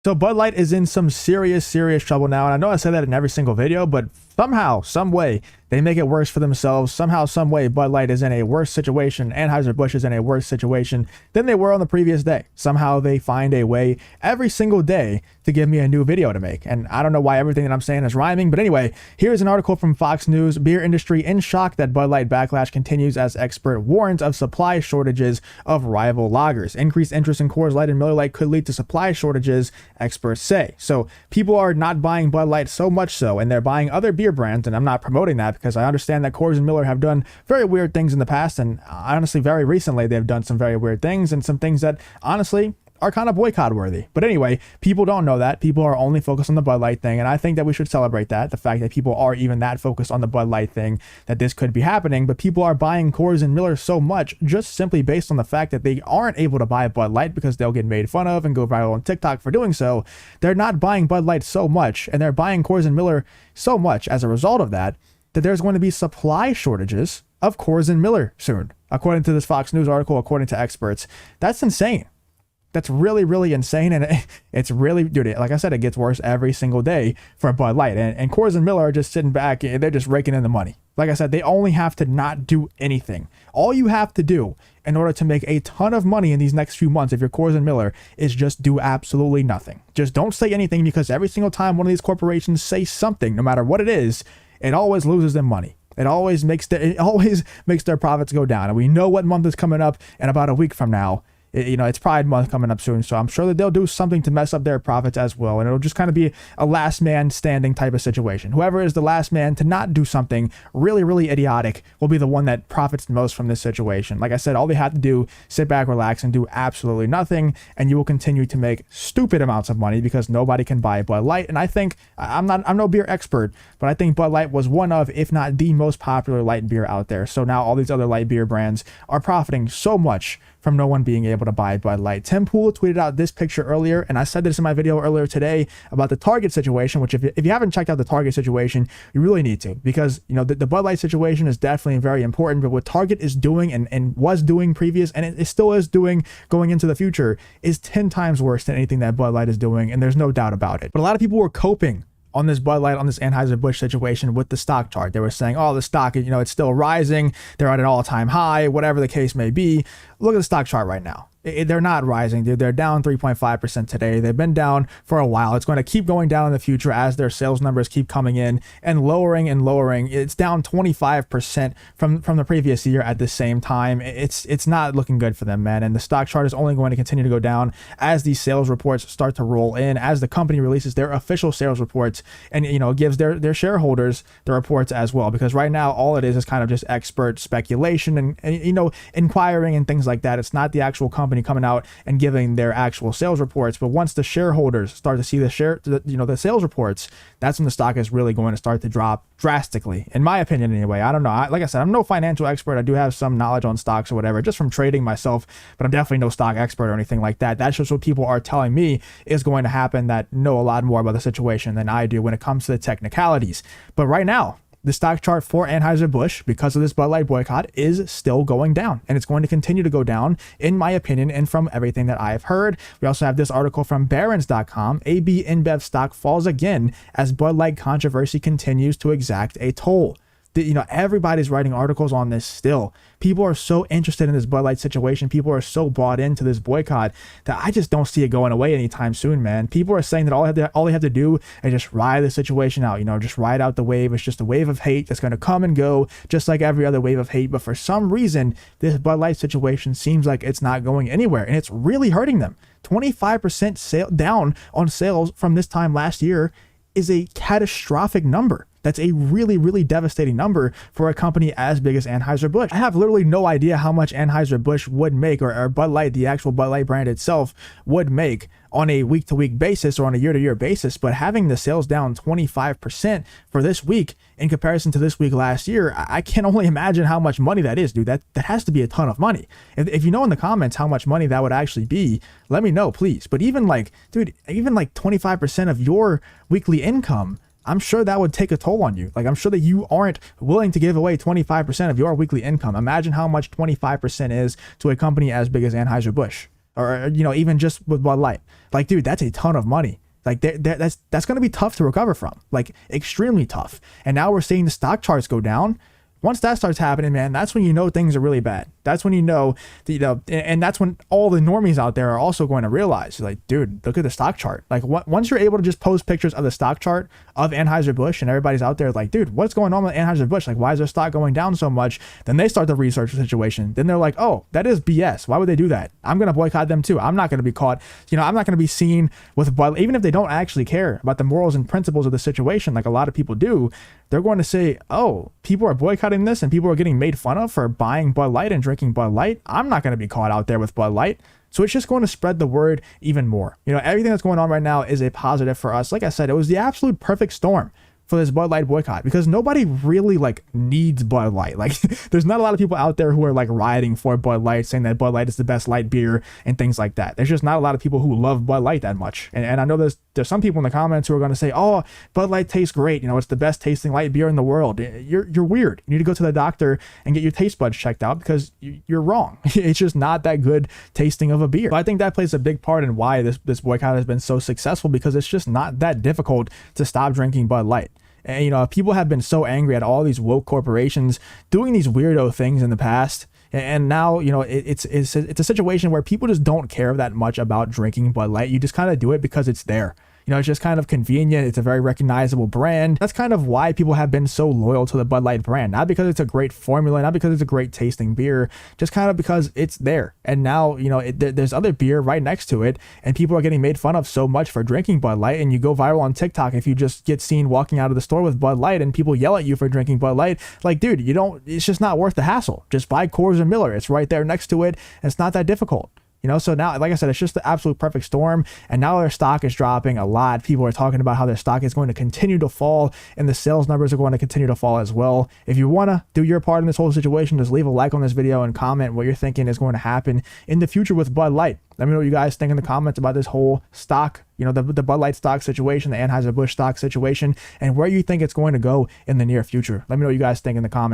So Bud Light is in some serious trouble now. And I know I say that in every single video, but somehow, some way, they make it worse for themselves. Somehow, some way, Bud Light is in a worse situation. Anheuser Busch is in a worse situation than they were on the previous day. Somehow they find a way every single day to give me a new video to make. And I don't know why everything that I'm saying is rhyming. But anyway, here's an article from Fox News. Beer industry in shock that Bud Light backlash continues as expert warns of supply shortages of rival lagers. Increased interest in Coors Light and Miller Lite could lead to supply shortages, experts say. So people are not buying Bud Light so much so, and they're buying other beer brands. And I'm not promoting that because I understand that Coors and Miller have done very weird things in the past. And honestly, very recently, they've done some very weird things and some things that honestly are kind of boycott worthy. But anyway, people don't know that. People are only focused on the Bud Light thing. And I think that we should celebrate that. The fact that people are even that focused on the Bud Light thing, that this could be happening. But people are buying Coors and Miller so much just simply based on the fact that they aren't able to buy Bud Light because they'll get made fun of and go viral on TikTok for doing so. They're not buying Bud Light so much, and they're buying Coors and Miller so much as a result of that, that there's going to be supply shortages of Coors and Miller soon. According to this Fox News article, according to experts. That's insane. That's really insane. And it's really, dude, like I said, it gets worse every single day for Bud Light. And Coors and Miller are just sitting back and they're just raking in the money. Like I said, they only have to not do anything. All you have to do in order to make a ton of money in these next few months, if you're Coors and Miller, is just do absolutely nothing. Just don't say anything, because every single time one of these corporations say something, no matter what it is, it always loses them money. It always makes their profits go down. And we know what month is coming up in about a week from now. It's Pride Month coming up soon, so I'm sure that they'll do something to mess up their profits as well, and it'll just kind of be a last man standing type of situation. Whoever is the last man to not do something really idiotic will be the one that profits the most from this situation. Like I said, all they have to do, sit back, relax, and do absolutely nothing, and you will continue to make stupid amounts of money because nobody can buy Bud Light. And I think, I'm no beer expert, but I think Bud Light was one of, if not the most popular light beer out there. So now all these other light beer brands are profiting so much from no one being able to buy Bud Light. Tim Pool tweeted out this picture earlier, and I said this in my video earlier today about the Target situation, which if you haven't checked out the Target situation, you really need to, because the Bud Light situation is definitely very important, but what Target is doing and was doing previous, and it still is doing going into the future, is 10 times worse than anything that Bud Light is doing, and there's no doubt about it. But a lot of people were coping on this Bud Light, on this Anheuser Busch situation with the stock chart. They were saying, oh, the stock, it's still rising. They're at an all-time high, whatever the case may be. Look at the stock chart right now. They're not rising, dude. They're down 3.5% today. They've been down for a while. It's going to keep going down in the future as their sales numbers keep coming in and lowering. It's down 25% from the previous year at the same time. It's not looking good for them, man. And the stock chart is only going to continue to go down as these sales reports start to roll in, as the company releases their official sales reports and, gives their shareholders the reports as well. Because right now, all it is kind of just expert speculation and inquiring and things like that. It's not the actual company coming out and giving their actual sales reports. But once the shareholders start to see the sales reports, that's when the stock is really going to start to drop drastically, in my opinion anyway. I don't know. Like I said, I'm no financial expert. I do have some knowledge on stocks or whatever, just from trading myself, but I'm definitely no stock expert or anything like that. That's just what people are telling me is going to happen, that know a lot more about the situation than I do when it comes to the technicalities. But right now, the stock chart for Anheuser Busch, because of this Bud Light boycott, is still going down, and it's going to continue to go down, in my opinion, and from everything that I've heard. We also have this article from Barron's.com. AB InBev stock falls again as Bud Light controversy continues to exact a toll. Everybody's writing articles on this still. People are so interested in this Bud Light situation. People are so bought into this boycott that I just don't see it going away anytime soon, man. People are saying that all they have to do is just ride the situation out, just ride out the wave. It's just a wave of hate that's going to come and go, just like every other wave of hate. But for some reason, this Bud Light situation seems like it's not going anywhere, and it's really hurting them. 25% down on sales from this time last year is a catastrophic number. That's a really devastating number for a company as big as Anheuser Busch. I have literally no idea how much Anheuser Busch would make, or Bud Light, the actual Bud Light brand itself, would make on a week-to-week basis or on a year-to-year basis. But having the sales down 25% for this week in comparison to this week last year, I can only imagine how much money that is, dude. That has to be a ton of money. If you know in the comments how much money that would actually be, let me know, please. But even 25% of your weekly income, I'm sure that would take a toll on you. Like, I'm sure that you aren't willing to give away 25% of your weekly income. Imagine how much 25% is to a company as big as Anheuser Busch. or you know, even just with Bud Light. Like, dude, that's a ton of money. Like that's going to be tough to recover from, like extremely tough. And now we're seeing the stock charts go down. Once that starts happening, man, that's when you know things are really bad. That's when you know, that, you know, and that's when all the normies out there are also going to realize, like, dude, look at the stock chart. Like, once you're able to just post pictures of the stock chart of Anheuser Busch, and everybody's out there like, dude, what's going on with Anheuser Busch? Like, why is their stock going down so much? Then they start to research the situation. Then they're like, oh, that is BS. Why would they do that? I'm going to boycott them too. I'm not going to be caught. You know, I'm not going to be seen with Bud, even if they don't actually care about the morals and principles of the situation, like a lot of people do. They're going to say, oh, people are boycotting this and people are getting made fun of for buying Bud Light and drinking Bud Light. I'm not going to be caught out there with Bud Light. So it's just going to spread the word even more. You know, everything that's going on right now is a positive for us. Like I said, it was the absolute perfect storm for this Bud Light boycott, because nobody really like needs Bud Light. Like, there's not a lot of people out there who are like rioting for Bud Light, saying that Bud Light is the best light beer and things like that. There's just not a lot of people who love Bud Light that much. And I know there's some people in the comments who are going to say, oh, Bud Light tastes great. You know, it's the best tasting light beer in the world. You're weird. You need to go to the doctor and get your taste buds checked out, because you're wrong. It's just not that good tasting of a beer. But I think that plays a big part in why this boycott has been so successful, because it's just not that difficult to stop drinking Bud Light. And, you know, people have been so angry at all these woke corporations doing these weirdo things in the past. And now, you know, it's a situation where people just don't care that much about drinking Bud Light. You just kind of do it because it's there. You know, it's just kind of convenient. It's a very recognizable brand. That's kind of why people have been so loyal to the Bud Light brand. Not because it's a great formula, not because it's a great tasting beer, just kind of because it's there. And now, you know, there's other beer right next to it, and people are getting made fun of so much for drinking Bud Light. And you go viral on TikTok if you just get seen walking out of the store with Bud Light and people yell at you for drinking Bud Light. Like, dude, it's just not worth the hassle. Just buy Coors or Miller. It's right there next to it. And it's not that difficult. You know, so now, like I said, it's just the absolute perfect storm. And now their stock is dropping a lot. People are talking about how their stock is going to continue to fall, and the sales numbers are going to continue to fall as well. If you want to do your part in this whole situation, just leave a like on this video and comment what you're thinking is going to happen in the future with Bud Light. Let me know what you guys think in the comments about this whole stock, you know, the Bud Light stock situation, the Anheuser Busch stock situation, and where you think it's going to go in the near future. Let me know what you guys think in the comments.